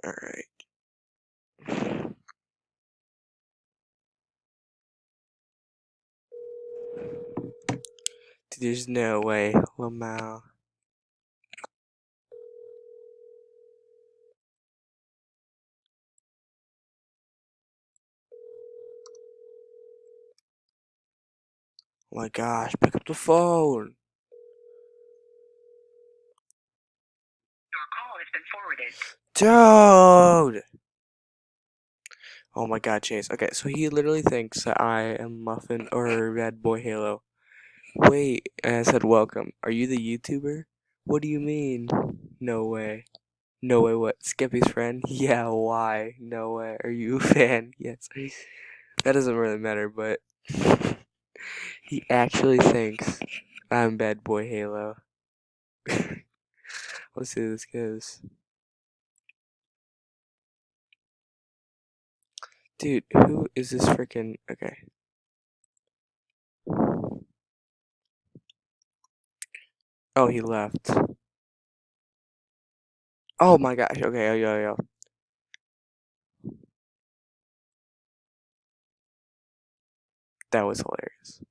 Alright. Dude, there's no way. Lamau. Oh my gosh, pick up the phone. Your call has been forwarded. Dude! Oh my god, Chase. Okay, so he literally thinks that I am Muffin or Red Boy Halo. Wait, and I said welcome. Are you the YouTuber? What do you mean? No way. No way, what? Skippy's friend? Yeah, why? No way. Are you a fan? Yes. That doesn't really matter, but he actually thinks I'm Bad Boy Halo. Let's see how this goes. Dude, who is this freaking. Okay. Oh, he left. Oh my gosh. Okay, yo. That was hilarious.